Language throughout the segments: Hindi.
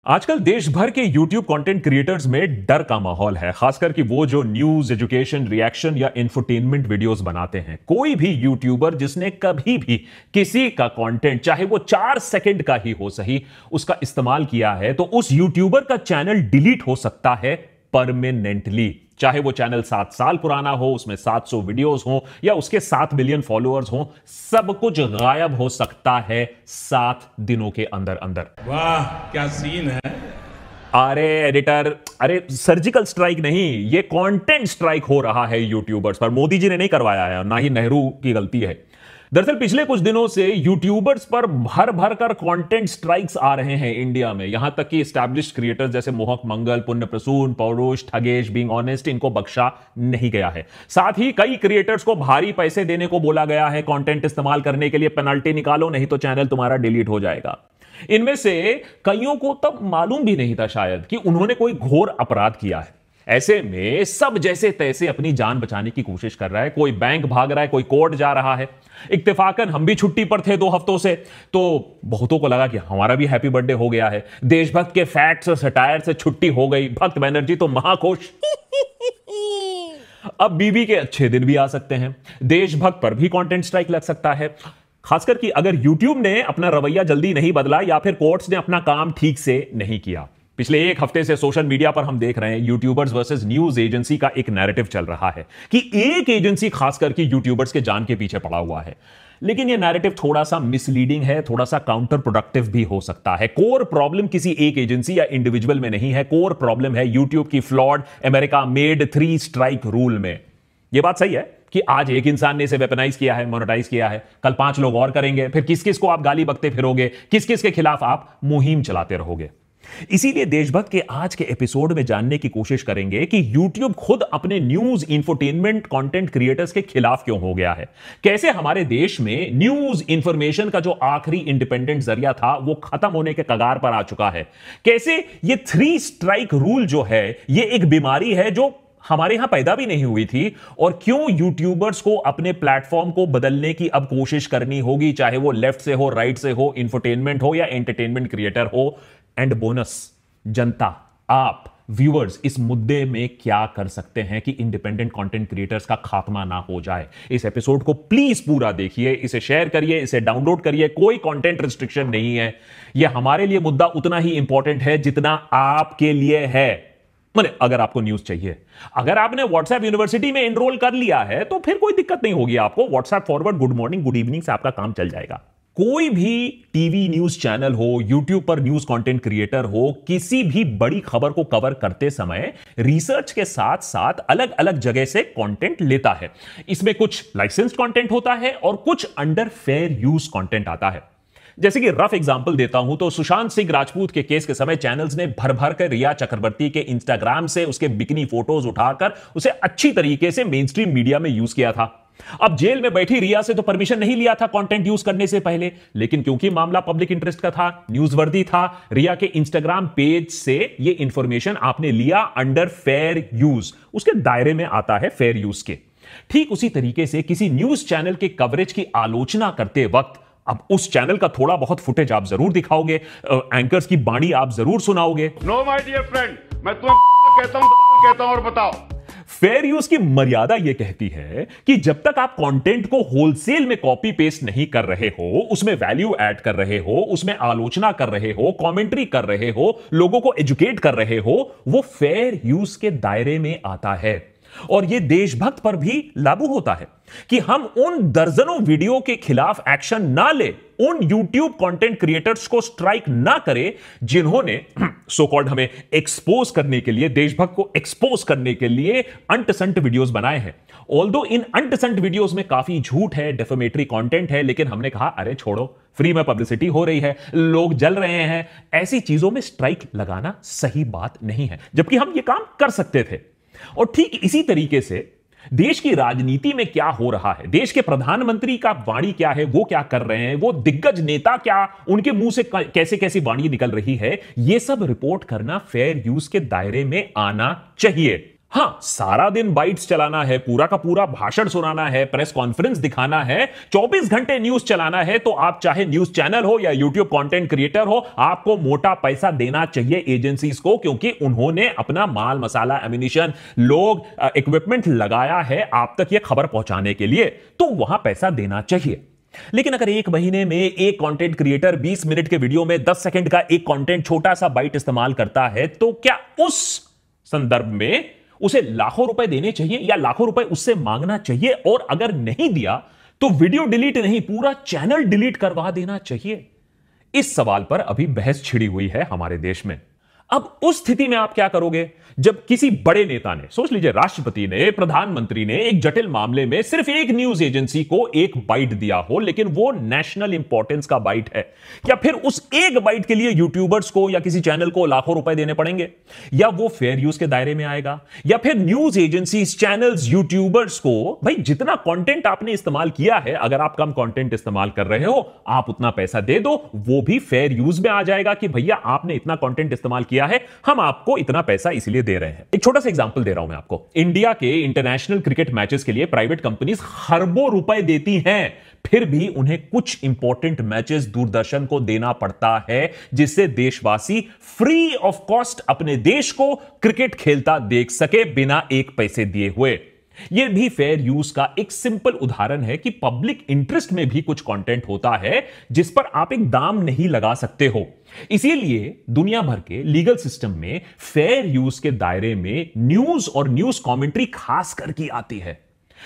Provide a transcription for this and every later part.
आजकल देश भर के YouTube कंटेंट क्रिएटर्स में डर का माहौल है, खासकर कि वो जो न्यूज, एजुकेशन, रिएक्शन या इंफोटेनमेंट वीडियोस बनाते हैं। कोई भी यूट्यूबर जिसने कभी भी किसी का कंटेंट, चाहे वो 4 सेकंड का ही हो सही, उसका इस्तेमाल किया है तो उस यूट्यूबर का चैनल डिलीट हो सकता है परमानेंटली। चाहे वो चैनल 7 साल पुराना हो, उसमें 700 वीडियोस हो या उसके 7 मिलियन फॉलोअर्स हो, सब कुछ गायब हो सकता है 7 दिनों के अंदर अंदर। वाह क्या सीन है। अरे एडिटर, अरे सर्जिकल स्ट्राइक नहीं, ये कंटेंट स्ट्राइक हो रहा है यूट्यूबर्स पर। मोदी जी ने नहीं करवाया है, ना ही नेहरू की गलती है। दरअसल पिछले कुछ दिनों से यूट्यूबर्स पर भर भर कर कंटेंट स्ट्राइक्स आ रहे हैं इंडिया में। यहां तक कि एस्टैब्लिश्ड क्रिएटर्स जैसे मोहक मंगल, पुण्य प्रसून, पौरुष, ठगेश, बीइंग ऑनेस्ट, इनको बख्शा नहीं गया है। साथ ही कई क्रिएटर्स को भारी पैसे देने को बोला गया है कंटेंट इस्तेमाल करने के लिए। पेनल्टी निकालो नहीं तो चैनल तुम्हारा डिलीट हो जाएगा। इनमें से कईयों को तब मालूम भी नहीं था शायद कि उन्होंने कोई घोर अपराध किया है। ऐसे में सब जैसे तैसे अपनी जान बचाने की कोशिश कर रहा है। कोई बैंक भाग रहा है, कोई कोर्ट जा रहा है। इत्तेफाकन हम भी छुट्टी पर थे 2 हफ्तों से, तो बहुतों को लगा कि हमारा भी हैप्पी बर्थडे हो गया है। देशभक्त के फैक्ट्स और सटायर से छुट्टी हो गई। भक्त बनर्जी तो महाखुश। अब बीबी के अच्छे दिन भी आ सकते हैं। देशभक्त पर भी कंटेंट स्ट्राइक लग सकता है, खासकर कि अगर यूट्यूब ने अपना रवैया जल्दी नहीं बदला या फिर कोर्ट्स ने अपना काम ठीक से नहीं किया। पिछले 1 हफ्ते से सोशल मीडिया पर हम देख रहे हैं यूट्यूबर्स वर्सेस न्यूज एजेंसी का एक नैरेटिव चल रहा है कि एक एजेंसी खासकर कि यूट्यूबर्स के जान के पीछे पड़ा हुआ है। लेकिन यह नैरेटिव थोड़ा सा मिसलीडिंग है, थोड़ा सा काउंटर प्रोडक्टिव भी हो सकता है। कोर प्रॉब्लम किसी एक एजेंसी या इंडिविजुअल में नहीं है। कोर प्रॉब्लम है यूट्यूब की flawed America made 3 strike rule में। यह बात सही है कि आज एक इंसान ने इसे वेपनाइज किया है, मोनेटाइज किया है, कल 5 लोग और करेंगे। फिर किस किस को आप गाली बकते फिरोगे, किस किस के खिलाफ आप मुहिम चलाते रहोगे। इसीलिए देशभक्त के आज के एपिसोड में जानने की कोशिश करेंगे कि YouTube खुद अपने न्यूज, इंफोटेनमेंट कंटेंट क्रिएटर्स के खिलाफ क्यों हो गया है। कैसे हमारे देश में न्यूज इंफॉर्मेशन का जो आखिरी इंडिपेंडेंट जरिया था वो खत्म होने के कगार पर आ चुका है। कैसे ये 3 स्ट्राइक रूल जो है ये एक बीमारी है जो हमारे यहां पैदा भी नहीं हुई थी, और क्यों यूट्यूबर्स को अपने प्लेटफॉर्म को बदलने की अब कोशिश करनी होगी, चाहे वो लेफ्ट से हो, राइट से हो, इंफोटेनमेंट हो या एंटरटेनमेंट क्रिएटर हो। एंड बोनस, जनता, आप व्यूअर्स इस मुद्दे में क्या कर सकते हैं कि इंडिपेंडेंट कंटेंट क्रिएटर्स का खात्मा ना हो जाए। इस एपिसोड को प्लीज पूरा देखिए, इसे शेयर करिए, इसे डाउनलोड करिए। कोई कंटेंट रिस्ट्रिक्शन नहीं है। यह हमारे लिए मुद्दा उतना ही इंपॉर्टेंट है जितना आपके लिए है। मैंने अगर आपको न्यूज चाहिए, अगर आपने व्हाट्सएप यूनिवर्सिटी में एनरोल कर लिया है तो फिर कोई दिक्कत नहीं होगी आपको। WhatsApp forward, good morning, good evening से आपका काम चल जाएगा। कोई भी टीवी न्यूज चैनल हो, यूट्यूब पर न्यूज कंटेंट क्रिएटर हो, किसी भी बड़ी खबर को कवर करते समय रिसर्च के साथ साथ अलग अलग जगह से कंटेंट लेता है। इसमें कुछ लाइसेंस्ड कंटेंट होता है और कुछ अंडर फेयर यूज कंटेंट आता है। जैसे कि रफ एग्जांपल देता हूं तो सुशांत सिंह राजपूत के केस के समय चैनल्स ने भर भर कर रिया चक्रवर्ती के इंस्टाग्राम से उसके बिकनी फोटोज उठाकर उसे अच्छी तरीके से मेन स्ट्रीम मीडिया में यूज किया था। अब जेल में बैठी रिया से तो परमिशन नहीं लिया था कंटेंट यूज करने से पहले, लेकिन क्योंकि मामला पब्लिक इंटरेस्ट का था, न्यूज़वर्दी था, रिया के इंस्टाग्राम पेज से यह इंफॉर्मेशन आपने लिया अंडर फेयर यूज, उसके दायरे में आता है फेयर यूज के। ठीक उसी तरीके से किसी न्यूज चैनल के कवरेज की आलोचना करते वक्त अब उस चैनल का थोड़ा बहुत फुटेज आप जरूर दिखाओगे, एंकर्स की बाणी आप जरूर सुनाओगे। नो माय डियर फ्रेंड, मैं तुम्हें कहता हूं, कहता हूं और बताओ। फेयर यूज की मर्यादा यह कहती है कि जब तक आप कंटेंट को होलसेल में कॉपी पेस्ट नहीं कर रहे हो, उसमें वैल्यू ऐड कर रहे हो, उसमें आलोचना कर रहे हो, कमेंट्री कर रहे हो, लोगों को एजुकेट कर रहे हो, वो फेयर यूज के दायरे में आता है। और यह देशभक्त पर भी लागू होता है कि हम उन दर्जनों वीडियो के खिलाफ एक्शन ना ले, उन YouTube कंटेंट क्रिएटर्स को स्ट्राइक ना करें जिन्होंने सो कॉल्ड हमें एक्सपोज करने के लिए, देशभक्त को एक्सपोज करने के लिए अंटसंट वीडियोस बनाए हैं। ऑल्दो इन अंटसंट वीडियोस में काफी झूठ है, डेफेमेटरी कंटेंट है, लेकिन हमने कहा अरे छोड़ो, फ्री में पब्लिसिटी हो रही है, लोग जल रहे हैं, ऐसी चीजों में स्ट्राइक लगाना सही बात नहीं है, जबकि हम यह काम कर सकते थे। और ठीक इसी तरीके से देश की राजनीति में क्या हो रहा है, देश के प्रधानमंत्री का वाणी क्या है, वो क्या कर रहे हैं, वो दिग्गज नेता क्या, उनके मुंह से कैसे कैसी वाणी निकल रही है, यह सब रिपोर्ट करना फेयर यूज के दायरे में आना चाहिए। हां, सारा दिन बाइट्स चलाना है, पूरा का पूरा भाषण सुनाना है, प्रेस कॉन्फ्रेंस दिखाना है, 24 घंटे न्यूज चलाना है, तो आप चाहे न्यूज चैनल हो या यूट्यूब कंटेंट क्रिएटर हो, आपको मोटा पैसा देना चाहिए एजेंसीज को, क्योंकि उन्होंने अपना माल मसाला एम्युनिशन लोग इक्विपमेंट लगाया है आप तक यह खबर पहुंचाने के लिए, तो वहां पैसा देना चाहिए। लेकिन अगर एक महीने में एक कंटेंट क्रिएटर 20 मिनट के वीडियो में 10 सेकंड का एक कंटेंट छोटा सा बाइट इस्तेमाल करता है, तो क्या उस संदर्भ में उसे लाखों रुपए देने चाहिए या लाखों रुपए उससे मांगना चाहिए? और अगर नहीं दिया तो वीडियो डिलीट नहीं, पूरा चैनल डिलीट करवा देना चाहिए? इस सवाल पर अभी बहस छिड़ी हुई है हमारे देश में। अब उस स्थिति में आप क्या करोगे जब किसी बड़े नेता ने, सोच लीजिए राष्ट्रपति ने, प्रधानमंत्री ने एक जटिल मामले में सिर्फ एक न्यूज एजेंसी को एक बाइट दिया हो, लेकिन वो नेशनल इंपॉर्टेंस का बाइट है, या फिर उस एक बाइट के लिए यूट्यूबर्स को या किसी चैनल को लाखों रुपए देने पड़ेंगे? या वो फेयर यूज के दायरे में आएगा? या फिर न्यूज एजेंसी, चैनल्स, यूट्यूबर्स को भाई जितना कंटेंट आपने इस्तेमाल किया है, अगर आप कम कंटेंट इस्तेमाल कर रहे हो आप उतना पैसा दे दो, वो भी फेयर यूज में आ जाएगा कि भैया आपने इतना कंटेंट इस्तेमाल किया है, हम आपको इतना पैसा इसलिए दे रहे हैं। एक छोटा सा एग्जांपल दे रहा हूं मैं आपको। इंडिया के इंटरनेशनल क्रिकेट मैचेस के लिए प्राइवेट कंपनीज खरबों रुपए देती हैं, फिर भी उन्हें कुछ इंपॉर्टेंट मैचेस दूरदर्शन को देना पड़ता है, जिससे देशवासी फ्री ऑफ कॉस्ट अपने देश को क्रिकेट खेलता देख सके बिना एक पैसे दिए हुए। यह भी फेयर यूज का एक सिंपल उदाहरण है कि पब्लिक इंटरेस्ट में भी कुछ कंटेंट होता है जिस पर आप एक दाम नहीं लगा सकते हो। इसीलिए दुनिया भर के लीगल सिस्टम में फेयर यूज के दायरे में न्यूज और न्यूज कमेंट्री खास करके आती है।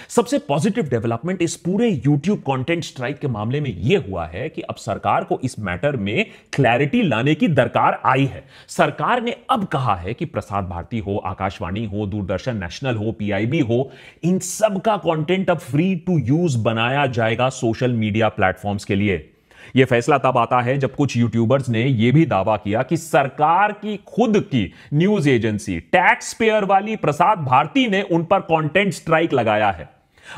सबसे पॉजिटिव डेवलपमेंट इस पूरे YouTube कंटेंट स्ट्राइक के मामले में यह हुआ है कि अब सरकार को इस मैटर में क्लैरिटी लाने की दरकार आई है। सरकार ने अब कहा है कि प्रसार भारती हो, आकाशवाणी हो, दूरदर्शन नेशनल हो, PIB हो, इन सब का कंटेंट अब फ्री टू यूज बनाया जाएगा सोशल मीडिया प्लेटफॉर्म्स के लिए। यह फैसला तब आता है जब कुछ यूट्यूबर्स ने यह भी दावा किया कि सरकार की खुद की न्यूज एजेंसी टैक्स पेयर वाली प्रसार भारती ने उन पर कंटेंट स्ट्राइक लगाया है।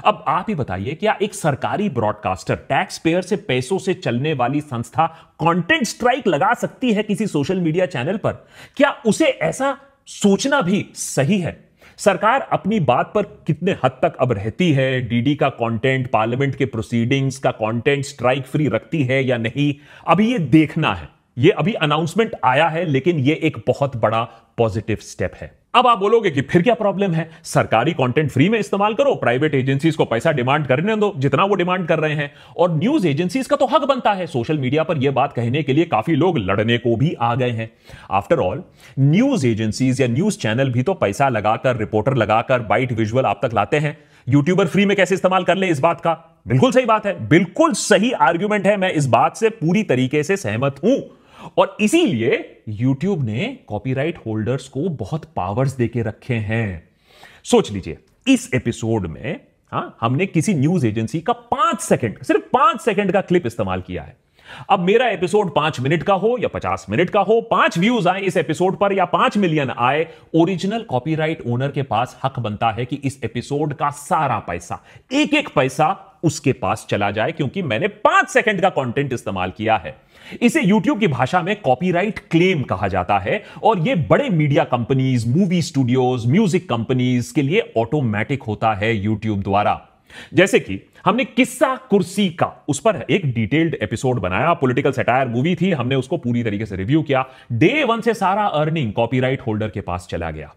अब आप ही बताइए, क्या एक सरकारी ब्रॉडकास्टर, टैक्स पेयर से पैसों से चलने वाली संस्था कंटेंट स्ट्राइक लगा सकती है किसी सोशल मीडिया चैनल पर? क्या उसे ऐसा सोचना भी सही है? सरकार अपनी बात पर कितने हद तक अब रहती है? डीडी का कंटेंट, पार्लियामेंट के प्रोसीडिंग्स का कंटेंट स्ट्राइक फ्री रखती है या नहीं, अभी ये देखना है। ये अभी अनाउंसमेंट आया है, लेकिन ये एक बहुत बड़ा पॉजिटिव स्टेप है। अब आप बोलोगे कि फिर क्या प्रॉब्लम है, सरकारी कंटेंट फ्री में इस्तेमाल करो, प्राइवेट एजेंसीज को पैसा डिमांड करने दो जितना वो डिमांड कर रहे हैं, और न्यूज एजेंसीज का तो हक बनता है। सोशल मीडिया पर यह बात कहने के लिए काफी लोग लड़ने को भी आ गए हैं। आफ्टर ऑल न्यूज एजेंसीज या न्यूज चैनल भी तो पैसा लगाकर, रिपोर्टर लगाकर बाइट विजुअल आप तक लाते हैं। यूट्यूबर फ्री में कैसे इस्तेमाल कर ले इस बात का? बिल्कुल सही बात है, बिल्कुल सही आर्ग्यूमेंट है, मैं इस बात से पूरी तरीके से सहमत हूं। और इसीलिए YouTube ने कॉपीराइट होल्डर्स को बहुत पावर्स देके रखे हैं। सोच लीजिए, इस एपिसोड में हमने किसी न्यूज एजेंसी का 5 सेकंड, सिर्फ 5 सेकंड का क्लिप इस्तेमाल किया है। अब मेरा एपिसोड 5 मिनट का हो या 50 मिनट का हो, 5 व्यूज आए इस एपिसोड पर या 5 मिलियन आए, ओरिजिनल कॉपीराइट ओनर के पास हक बनता है कि इस एपिसोड का सारा पैसा, एक एक पैसा उसके पास चला जाए, क्योंकि मैंने 5 सेकंड का कंटेंट इस्तेमाल किया है। इसे YouTube की भाषा में कॉपीराइट क्लेम कहा जाता है, और यह बड़े media companies, movie studios, music companies के लिए ऑटोमेटिक होता है YouTube द्वारा। जैसे कि हमने किस्सा कुर्सी का, उस पर एक डिटेल्ड एपिसोड बनाया, पॉलिटिकल सटायर मूवी थी, हमने उसको पूरी तरीके से रिव्यू किया। डे 1 से सारा अर्निंग कॉपीराइट होल्डर के पास चला गया।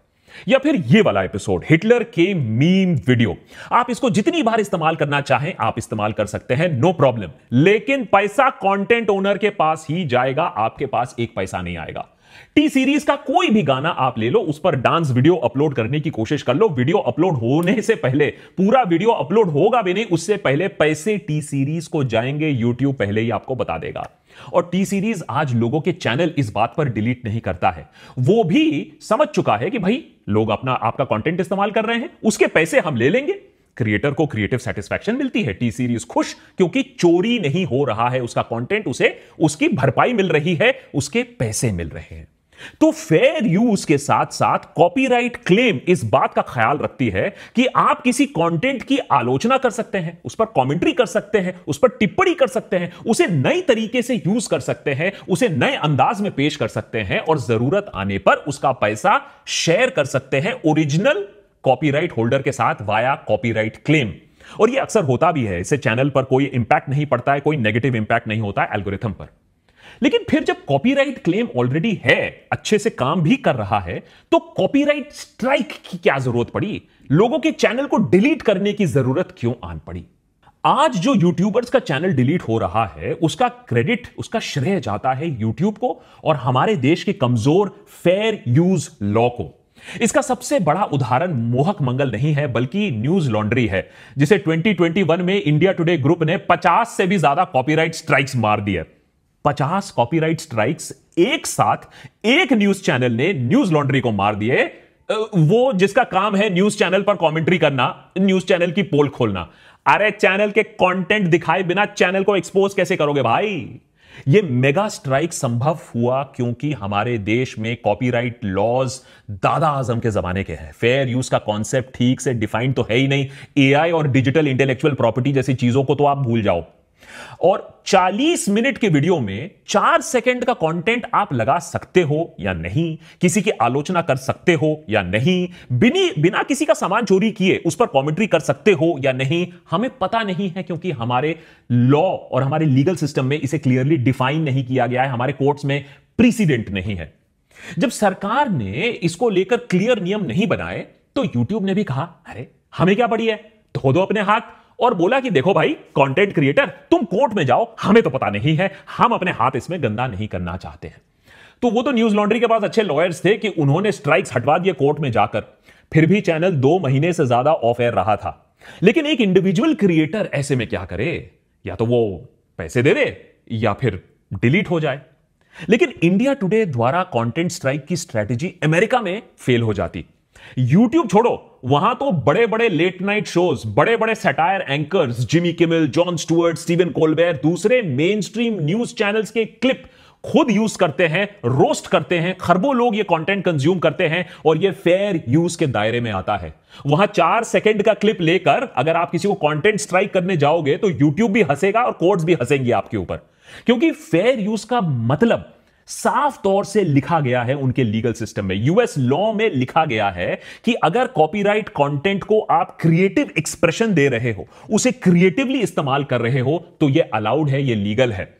या फिर ये वाला एपिसोड, हिटलर के मीम वीडियो, आप इसको जितनी बार इस्तेमाल करना चाहें आप इस्तेमाल कर सकते हैं, नो प्रॉब्लम, लेकिन पैसा कंटेंट ओनर के पास ही जाएगा, आपके पास एक पैसा नहीं आएगा। टी सीरीज का कोई भी गाना आप ले लो, उस पर डांस वीडियो अपलोड करने की कोशिश कर लो, वीडियो अपलोड होने से पहले, पूरा वीडियो अपलोड होगा भी नहीं उससे पहले पैसे टी सीरीज को जाएंगे, YouTube पहले ही आपको बता देगा। और टी सीरीज आज लोगों के चैनल इस बात पर डिलीट नहीं करता है, वो भी समझ चुका है कि भाई लोग आपका कंटेंट इस्तेमाल कर रहे हैं, उसके पैसे हम ले लेंगे। क्रिएटर को क्रिएटिव सेटिस्फैक्शन मिलती है, टी सीरीज खुश, क्योंकि चोरी नहीं हो रहा है उसका कंटेंट, उसे उसकी भरपाई मिल रही है, उसके पैसे मिल रहे हैं। तो फेयर यूज के साथ साथ कॉपीराइट क्लेम इस बात का ख्याल रखती है कि आप किसी कंटेंट की आलोचना कर सकते हैं, उस पर कमेंट्री कर सकते हैं, उस पर टिप्पणी कर सकते हैं, उसे नई तरीके से यूज कर सकते हैं, उसे नए अंदाज में पेश कर सकते हैं, और जरूरत आने पर उसका पैसा शेयर कर सकते हैं ओरिजिनल कॉपीराइट होल्डर के साथ वाया कॉपीराइट क्लेम। और ये अक्सर होता भी है, इससे चैनल पर कोई इंपैक्ट नहीं पड़ता है, कोई नेगेटिव इंपैक्ट नहीं होता है एल्गोरिथम पर। लेकिन फिर जब कॉपीराइट क्लेम ऑलरेडी है, अच्छे से काम भी कर रहा है, तो कॉपीराइट स्ट्राइक की क्या जरूरत पड़ी? लोगों के चैनल को डिलीट करने की जरूरत क्यों आन पड़ी? आज जो यूट्यूबर्स का चैनल डिलीट हो रहा है, उसका क्रेडिट, उसका श्रेय जाता है यूट्यूब को और हमारे देश के कमजोर फेयर यूज लॉ को। इसका सबसे बड़ा उदाहरण मोहक मंगल नहीं है, बल्कि न्यूज लॉन्ड्री है, जिसे 2021 में इंडिया टुडे ग्रुप ने 50 से भी ज्यादा कॉपीराइट स्ट्राइक्स मार दिए। 50 कॉपीराइट स्ट्राइक्स एक साथ एक न्यूज चैनल ने न्यूज लॉन्ड्री को मार दिए, वो जिसका काम है न्यूज चैनल पर कमेंट्री करना, न्यूज चैनल की पोल खोलना। अरे चैनल के कंटेंट दिखाए बिना चैनल को एक्सपोज कैसे करोगे भाई? ये मेगा स्ट्राइक संभव हुआ क्योंकि हमारे देश में कॉपीराइट लॉज दादा आजम के जमाने के हैं। फेयर यूज का कॉन्सेप्ट ठीक से डिफाइन तो है ही नहीं। एआई और डिजिटल इंटेलेक्चुअल प्रॉपर्टी जैसी चीजों को तो आप भूल जाओ। और 40 मिनट के वीडियो में 4 सेकंड का कंटेंट आप लगा सकते हो या नहीं, किसी की आलोचना कर सकते हो या नहीं, बिना किसी का सामान चोरी किए उस पर कमेंट्री कर सकते हो या नहीं, हमें पता नहीं है, क्योंकि हमारे लॉ और हमारे लीगल सिस्टम में इसे क्लियरली डिफाइन नहीं किया गया है, हमारे कोर्ट्स में प्रीसिडेंट नहीं है। जब सरकार ने इसको लेकर क्लियर नियम नहीं बनाए तो यूट्यूब ने भी कहा अरे हमें क्या पड़ी है, धो दो अपने हाथ, और बोला कि देखो भाई कंटेंट क्रिएटर, तुम कोर्ट में जाओ, हमें तो पता नहीं है, हम अपने हाथ इसमें गंदा नहीं करना चाहते हैं। तो वो तो न्यूज लॉन्ड्री के पास अच्छे लॉयर्स थे कि उन्होंने स्ट्राइक्स हटवा दिए कोर्ट में जाकर। फिर भी चैनल 2 महीने से ज्यादा ऑफ एयर रहा था। लेकिन एक इंडिविजुअल क्रिएटर ऐसे में क्या करे? या तो वो पैसे दे दे या फिर डिलीट हो जाए। लेकिन इंडिया टुडे द्वारा कंटेंट स्ट्राइक की स्ट्रेटेजी अमेरिका में फेल हो जाती। यूट्यूब छोड़ो, वहां तो बड़े बड़े लेट नाइट शोज, बड़े बड़े satire anchors, Jimmy Kimmel, Jon Stewart, Stephen Colbert, दूसरे मेन स्ट्रीम न्यूज चैनल्स के क्लिप खुद यूज करते हैं, रोस्ट करते हैं, खरबों लोग ये कंटेंट कंज्यूम करते हैं और ये फेयर यूज के दायरे में आता है। वहां 4 सेकंड का क्लिप लेकर अगर आप किसी को कंटेंट स्ट्राइक करने जाओगे तो यूट्यूब भी हंसेगा और कोर्ट्स भी हंसेंगे आपके ऊपर, क्योंकि फेयर यूज का मतलब साफ तौर से लिखा गया है उनके लीगल सिस्टम में। यूएस लॉ में लिखा गया है कि अगर कॉपीराइट कंटेंट को आप क्रिएटिव एक्सप्रेशन दे रहे हो, उसे क्रिएटिवली इस्तेमाल कर रहे हो, तो यह अलाउड है, यह लीगल है।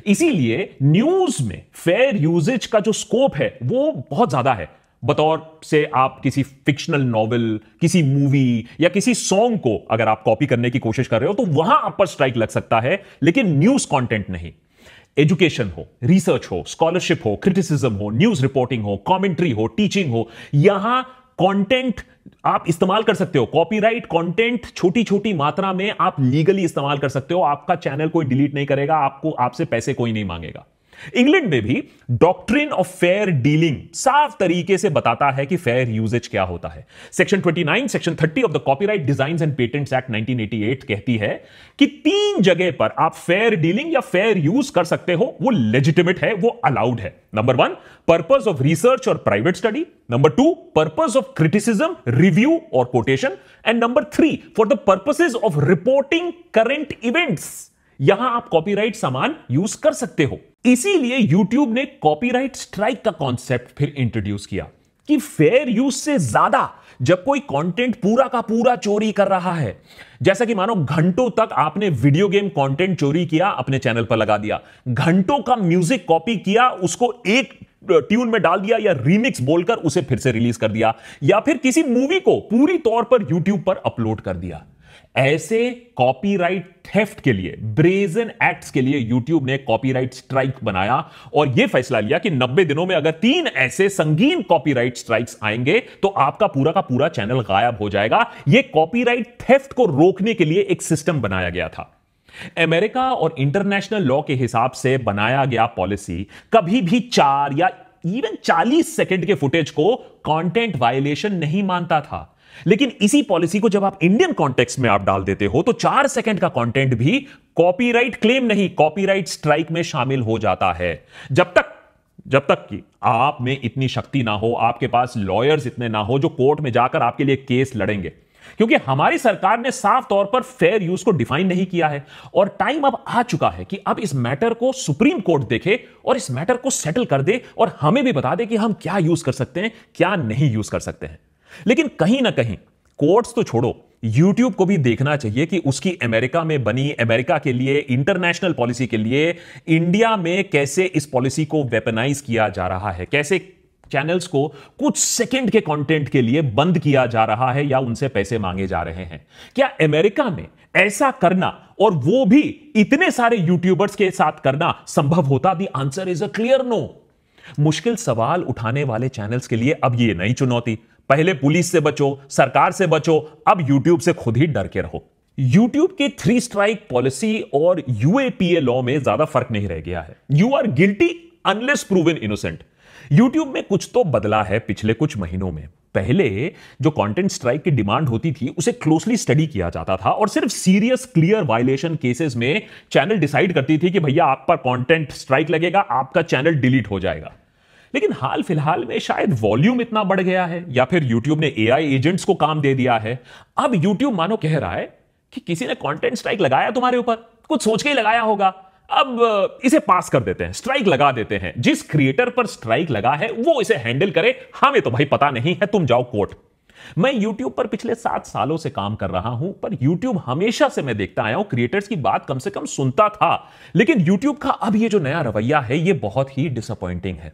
इसीलिए न्यूज में फेयर यूजेज का जो स्कोप है वो बहुत ज्यादा है। बतौर से आप किसी फिक्शनल नॉवेल, किसी मूवी या किसी सॉन्ग को अगर आप कॉपी करने की कोशिश कर रहे हो तो वहां आप पर स्ट्राइक लग सकता है, लेकिन न्यूज कंटेंट नहीं। एजुकेशन हो, रिसर्च हो, स्कॉलरशिप हो, क्रिटिसिज्म हो, न्यूज रिपोर्टिंग हो, कमेंट्री हो, टीचिंग हो, यहां कंटेंट आप इस्तेमाल कर सकते हो। कॉपीराइट कंटेंट छोटी छोटी मात्रा में आप लीगली इस्तेमाल कर सकते हो। आपका चैनल कोई डिलीट नहीं करेगा, आपसे पैसे कोई नहीं मांगेगा। इंग्लैंड में भी डॉक्ट्रिन ऑफ फेयर डीलिंग साफ तरीके से बताता है कि फेयर यूजेज क्या होता है। Section 29, section 30 of the copyright designs and patents act 1988 कहती है कि 3 जगह पर आप फेयर डीलिंग या फेयर यूज कर सकते हो, वो लेजिटिमेट है, वो अलाउड है। नंबर 1, पर्पस ऑफ रिसर्च और private study. Number 2, purpose of criticism, review और quotation. And number 3, for the purposes of reporting current events. यहां आप कॉपीराइट सामान यूज कर सकते हो। इसीलिए YouTube ने कॉपीराइट स्ट्राइक का कॉन्सेप्ट फिर इंट्रोड्यूस किया कि फेयर यूज से ज्यादा जब कोई कंटेंट पूरा का पूरा चोरी कर रहा है, जैसा कि मानो घंटों तक आपने वीडियो गेम कंटेंट चोरी किया, अपने चैनल पर लगा दिया, घंटों का म्यूजिक कॉपी किया, उसको एक ट्यून में डाल दिया या रीमिक्स बोलकर उसे फिर से रिलीज कर दिया, या फिर किसी मूवी को पूरी तौर पर YouTube पर अपलोड कर दिया। ऐसे कॉपीराइट थेफ्ट के लिए, ब्रेजन एक्ट्स के लिए YouTube ने कॉपीराइट स्ट्राइक बनाया और यह फैसला लिया कि 90 दिनों में अगर 3 ऐसे संगीन कॉपीराइट स्ट्राइक्स आएंगे तो आपका पूरा का पूरा चैनल गायब हो जाएगा। यह कॉपीराइट थेफ्ट को रोकने के लिए एक सिस्टम बनाया गया था। अमेरिका और इंटरनेशनल लॉ के हिसाब से बनाया गया पॉलिसी कभी भी 4 या इवन 40 सेकंड के फुटेज को कंटेंट वायलेशन नहीं मानता था। लेकिन इसी पॉलिसी को जब आप इंडियन कॉन्टेक्स्ट में आप डाल देते हो तो 4 सेकंड का कंटेंट भी कॉपीराइट क्लेम नहीं, कॉपीराइट स्ट्राइक में शामिल हो जाता है। जब तक कि आप में इतनी शक्ति ना हो, आपके पास लॉयर्स इतने ना हो जो कोर्ट में जाकर आपके लिए केस लड़ेंगे। क्योंकि हमारी सरकार ने साफ तौर पर फेयर यूज को डिफाइन नहीं किया है और टाइम अब आ चुका है कि अब इस मैटर को सुप्रीम कोर्ट देखे और इस मैटर को सेटल कर दे और हमें भी बता दे कि हम क्या यूज कर सकते हैं, क्या नहीं यूज कर सकते हैं। लेकिन कहीं ना कहीं कोर्ट्स तो छोड़ो, यूट्यूब को भी देखना चाहिए कि उसकी अमेरिका में बनी, अमेरिका के लिए इंटरनेशनल पॉलिसी के लिए इंडिया में कैसे इस पॉलिसी को वेपनाइज किया जा रहा है, कैसे चैनल्स को कुछ सेकंड के कंटेंट के लिए बंद किया जा रहा है या उनसे पैसे मांगे जा रहे हैं। क्या अमेरिका में ऐसा करना, और वो भी इतने सारे यूट्यूबर्स के साथ करना, संभव होता? The answer is a clear no. मुश्किल सवाल उठाने वाले चैनल्स के लिए अब ये नई चुनौती। पहले पुलिस से बचो, सरकार से बचो, अब यूट्यूब से खुद ही डर के रहो। यूट्यूब के 3 स्ट्राइक पॉलिसी और यूएपीए लॉ में ज्यादा फर्क नहीं रह गया है। You are guilty unless proven innocent. YouTube में कुछ तो बदला है पिछले कुछ महीनों में। पहले जो कंटेंट स्ट्राइक की डिमांड होती थी उसे क्लोजली स्टडी किया जाता था और सिर्फ सीरियस क्लियर वायलेशन केसेस में चैनल डिसाइड करती थी कि भैया आप पर कंटेंट स्ट्राइक लगेगा, आपका चैनल डिलीट हो जाएगा। लेकिन हाल फिलहाल में शायद वॉल्यूम इतना बढ़ गया है या फिर यूट्यूब ने एआई एजेंट्स को काम दे दिया है। अब यूट्यूब मानो कह रहा है कि किसी ने कंटेंट स्ट्राइक लगाया तुम्हारे ऊपर, कुछ सोच के ही लगाया होगा, अब इसे पास कर देते हैं, स्ट्राइक लगा देते हैं। जिस क्रिएटर पर स्ट्राइक लगा है वो इसे हैंडल करे, हमें तो भाई पता नहीं है, तुम जाओ कोर्ट। मैं YouTube पर पिछले 7 सालों से काम कर रहा हूं, पर YouTube हमेशा से मैं देखता आया हूं, क्रिएटर्स की बात कम से कम सुनता था, लेकिन YouTube का अब ये जो नया रवैया है ये बहुत ही डिसअपॉइंटिंग है।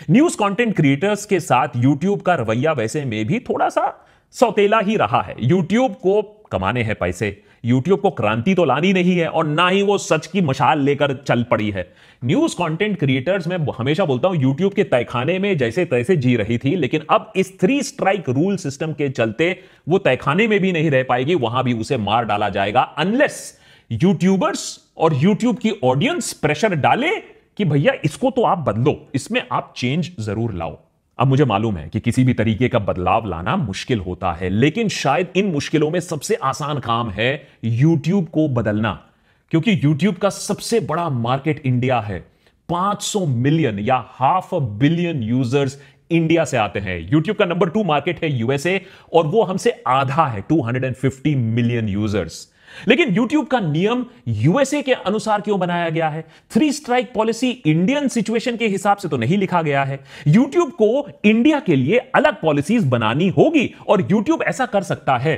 न्यूज कंटेंट क्रिएटर्स के साथ YouTube का रवैया वैसे में भी थोड़ा सा सौतेला ही रहा है। YouTube को कमाने हैं पैसे, YouTube को क्रांति तो लानी नहीं है और ना ही वो सच की मशाल लेकर चल पड़ी है। न्यूज कंटेंट क्रिएटर्स, मैं हमेशा बोलता हूं, YouTube के तहखाने में जैसे तैसे जी रही थी, लेकिन अब इस 3 स्ट्राइक रूल सिस्टम के चलते वो तहखाने में भी नहीं रह पाएगी, वहां भी उसे मार डाला जाएगा, अनलेस यूट्यूबर्स और YouTube की ऑडियंस प्रेशर डाले कि भैया इसको तो आप बदलो, इसमें आप चेंज जरूर लाओ। अब मुझे मालूम है कि किसी भी तरीके का बदलाव लाना मुश्किल होता है, लेकिन शायद इन मुश्किलों में सबसे आसान काम है YouTube को बदलना, क्योंकि YouTube का सबसे बड़ा मार्केट इंडिया है। 500 मिलियन या ½ बिलियन यूजर्स इंडिया से आते हैं। YouTube का नंबर 2 मार्केट है यूएसए और वो हमसे आधा है, 250 मिलियन यूजर्स। लेकिन YouTube का नियम यूएसए के अनुसार क्यों बनाया गया है? 3 स्ट्राइक पॉलिसी इंडियन सिचुएशन के हिसाब से तो नहीं लिखा गया है। YouTube को इंडिया के लिए अलग पॉलिसीज बनानी होगी और YouTube ऐसा कर सकता है,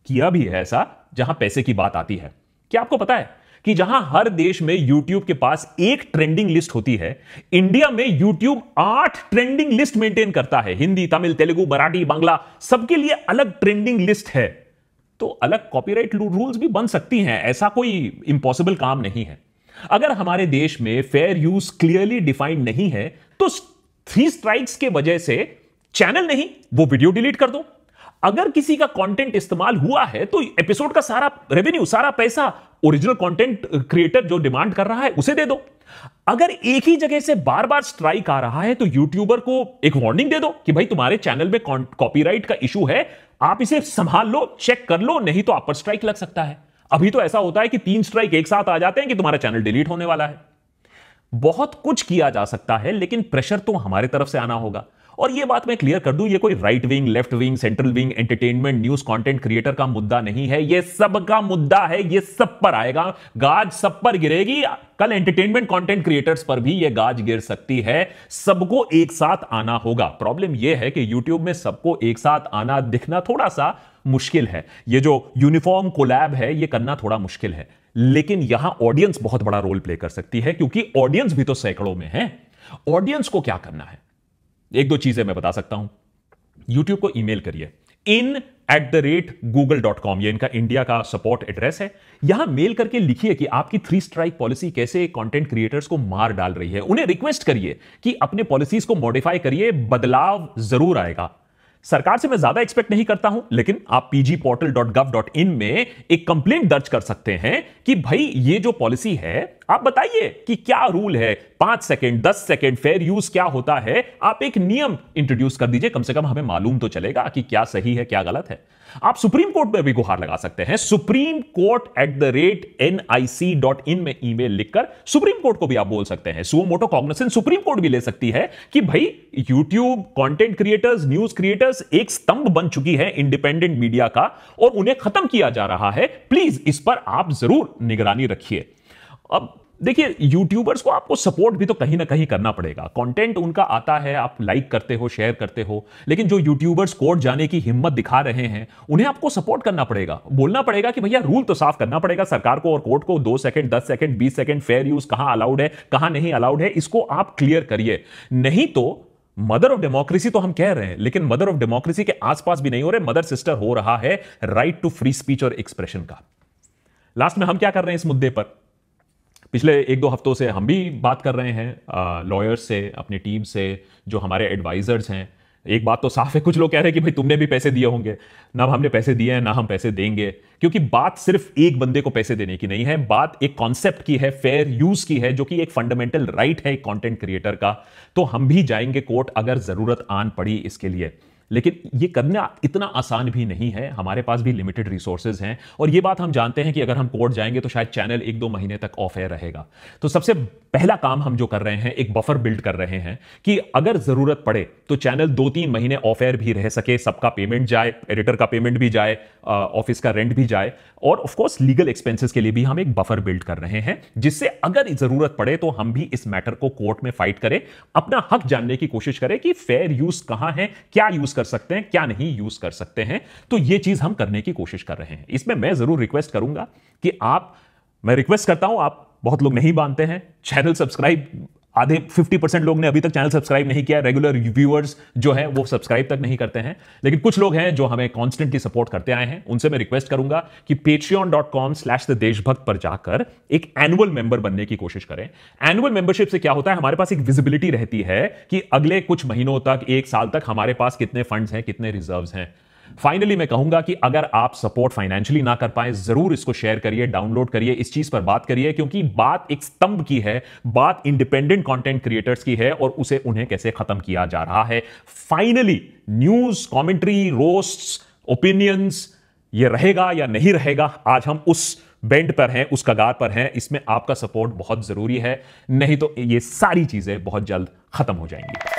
किया भी है ऐसा, जहां पैसे की बात आती है। क्या आपको पता है कि जहां हर देश में YouTube के पास एक ट्रेंडिंग लिस्ट होती है, इंडिया में YouTube 8 ट्रेंडिंग लिस्ट मेंटेन करता है। हिंदी, तमिल, तेलुगु, मराठी, बांग्ला, सबके लिए अलग ट्रेंडिंग लिस्ट है। तो अलग कॉपीराइट रूल्स भी बन सकती हैं, ऐसा कोई इंपॉसिबल काम नहीं है। अगर हमारे देश में फेयर यूज क्लियरली डिफाइंड नहीं है तो 3 स्ट्राइक्स के वजह से चैनल नहीं, वो वीडियो डिलीट कर दो। अगर किसी का कंटेंट इस्तेमाल हुआ है तो एपिसोड का सारा रेवेन्यू, सारा पैसा ओरिजिनल कंटेंट क्रिएटर जो डिमांड कर रहा है उसे दे दो। अगर एक ही जगह से बार बार स्ट्राइक आ रहा है तो यूट्यूबर को एक वार्निंग दे दो कि भाई तुम्हारे चैनल में कॉपीराइट का इशू है, आप इसे संभाल लो, चेक कर लो, नहीं तो आप पर स्ट्राइक लग सकता है। अभी तो ऐसा होता है कि 3 स्ट्राइक एक साथ आ जाते हैं कि तुम्हारा चैनल डिलीट होने वाला है। बहुत कुछ किया जा सकता है, लेकिन प्रेशर तो हमारे तरफ से आना होगा। और यह बात मैं क्लियर कर दूं, ये कोई right wing, left wing, central wing, entertainment, news content creator का मुद्दा नहीं है, ये सबका मुद्दा है, ये सब पर आएगा, गाज सब पर गिरेगी। कल एंटरटेनमेंट कंटेंट क्रिएटर्स पर भी ये गाज गिर सकती है। सबको एक साथ आना होगा। प्रॉब्लम यह है कि YouTube में सबको एक साथ आना दिखना थोड़ा सा मुश्किल है। ये जो यूनिफॉर्म कोलैब है ये करना थोड़ा मुश्किल है, लेकिन यहां ऑडियंस बहुत बड़ा रोल प्ले कर सकती है, क्योंकि ऑडियंस भी तो सैकड़ों में है। ऑडियंस को क्या करना है, 1-2 चीजें मैं बता सकता हूं। YouTube को ईमेल करिए, in@google.com, ये इनका इंडिया का सपोर्ट एड्रेस है। यहां मेल करके लिखिए कि आपकी 3 स्ट्राइक पॉलिसी कैसे कंटेंट क्रिएटर्स को मार डाल रही है। उन्हें रिक्वेस्ट करिए कि अपने पॉलिसीज को मॉडिफाई करिए, बदलाव जरूर आएगा। सरकार से मैं ज्यादा एक्सपेक्ट नहीं करता हूं, लेकिन आप pgportal.gov.in में एक कंप्लेंट दर्ज कर सकते हैं कि भाई ये जो पॉलिसी है, आप बताइए कि क्या रूल है, 5 सेकंड, 10 सेकंड, फेयर यूज क्या होता है। आप एक नियम इंट्रोड्यूस कर दीजिए, कम से कम हमें मालूम तो चलेगा कि क्या सही है क्या गलत है। आप सुप्रीम कोर्ट में भी गुहार लगा सकते हैं, supreme.court@nic.in में ईमेल लिखकर सुप्रीम कोर्ट को भी आप बोल सकते हैं। Suo motu cognisance supreme court भी ले सकती है कि भाई YouTube content creators, news creators एक स्तंभ बन चुकी है इंडिपेंडेंट मीडिया का और उन्हें खत्म किया जा रहा है, प्लीज इस पर आप जरूर निगरानी रखिए। अब देखिए, यूट्यूबर्स को आपको सपोर्ट भी तो कहीं ना कहीं करना पड़ेगा। कंटेंट उनका आता है, आप लाइक करते हो, शेयर करते हो, लेकिन जो यूट्यूबर्स कोर्ट जाने की हिम्मत दिखा रहे हैं उन्हें आपको सपोर्ट करना पड़ेगा। बोलना पड़ेगा कि भैया रूल तो साफ करना पड़ेगा सरकार को और कोर्ट को, 2 second 10 second 20 second fair use कहां अलाउड है कहां नहीं अलाउड है, इसको आप क्लियर करिए। नहीं तो मदर ऑफ डेमोक्रेसी तो हम कह रहे हैं, लेकिन मदर ऑफ डेमोक्रेसी के आसपास भी नहीं हो रहे, मदर सिस्टर हो रहा है राइट टू फ्री स्पीच और एक्सप्रेशन का। लास्ट में हम क्या कर रहे हैं इस मुद्दे पर? पिछले 1-2 हफ्तों से हम भी बात कर रहे हैं लॉयर्स से, अपनी टीम से, जो हमारे एडवाइजर्स हैं। एक बात तो साफ है, कुछ लोग कह रहे हैं कि भाई तुमने भी पैसे दिए होंगे। ना हमने पैसे दिए हैं, ना हम पैसे देंगे, क्योंकि बात सिर्फ एक बंदे को पैसे देने की नहीं है, बात एक कॉन्सेप्ट की है, फेयर यूज की है, जो कि एक फंडामेंटल राइट है एक कंटेंट क्रिएटर का। तो हम भी जाएंगे कोर्ट अगर जरूरत आन पड़ी इसके लिए, लेकिन ये करना इतना आसान भी नहीं है। हमारे पास भी लिमिटेड रिसोर्सेज हैं, और ये बात हम जानते हैं कि अगर हम कोर्ट जाएंगे तो शायद चैनल 1-2 महीने तक ऑफ एयर रहेगा। तो सबसे पहला काम हम जो कर रहे हैं, एक बफर बिल्ड कर रहे हैं कि अगर जरूरत पड़े तो चैनल 2-3 महीने ऑफ एयर भी रह सके, सबका पेमेंट जाए, एडिटर का पेमेंट भी जाए, ऑफिस का रेंट भी जाए, और ऑफ कोर्स लीगल एक्सपेंसेस के लिए भी हम एक बफर बिल्ड कर रहे हैं, जिससे अगर जरूरत पड़े तो हम भी इस मैटर को कोर्ट में फाइट करें, अपना हक जानने की कोशिश करें कि फेयर यूज कहां है, क्या यूज कर सकते हैं, क्या नहीं यूज कर सकते हैं। तो यह चीज हम करने की कोशिश कर रहे हैं। इसमें मैं जरूर रिक्वेस्ट करूंगा कि मैं रिक्वेस्ट करता हूं, आप बहुत लोग नहीं मानते हैं, चैनल सब्सक्राइब, आधे 50% लोग ने अभी तक चैनल सब्सक्राइब नहीं किया, रेगुलर व्यूअर्स जो है वो सब्सक्राइब तक नहीं करते हैं, लेकिन कुछ लोग हैं जो हमें कॉन्स्टेंटली सपोर्ट करते आए हैं। उनसे मैं रिक्वेस्ट करूंगा कि patreon.com/देशभक्त पर जाकर एक एनुअल मेंबर बनने की कोशिश करें। एनुअल मेंबरशिप से क्या होता है, हमारे पास एक विजिबिलिटी रहती है कि अगले कुछ महीनों तक, 1 साल तक हमारे पास कितने फंड्स हैं, कितने रिजर्व्स हैं। फाइनली मैं कहूंगा कि अगर आप सपोर्ट फाइनेंशियली ना कर पाए, जरूर इसको शेयर करिए, डाउनलोड करिए, इस चीज पर बात करिए, क्योंकि बात एक स्तंभ की है, बात इंडिपेंडेंट कंटेंट क्रिएटर्स की है, और उसे उन्हें कैसे खत्म किया जा रहा है। Finally news, commentary, roasts, opinions, ये रहेगा या नहीं रहेगा, आज हम उस बेंड पर हैं, उस कगार पर हैं। इसमें आपका सपोर्ट बहुत जरूरी है, नहीं तो ये सारी चीजें बहुत जल्द खत्म हो जाएंगी।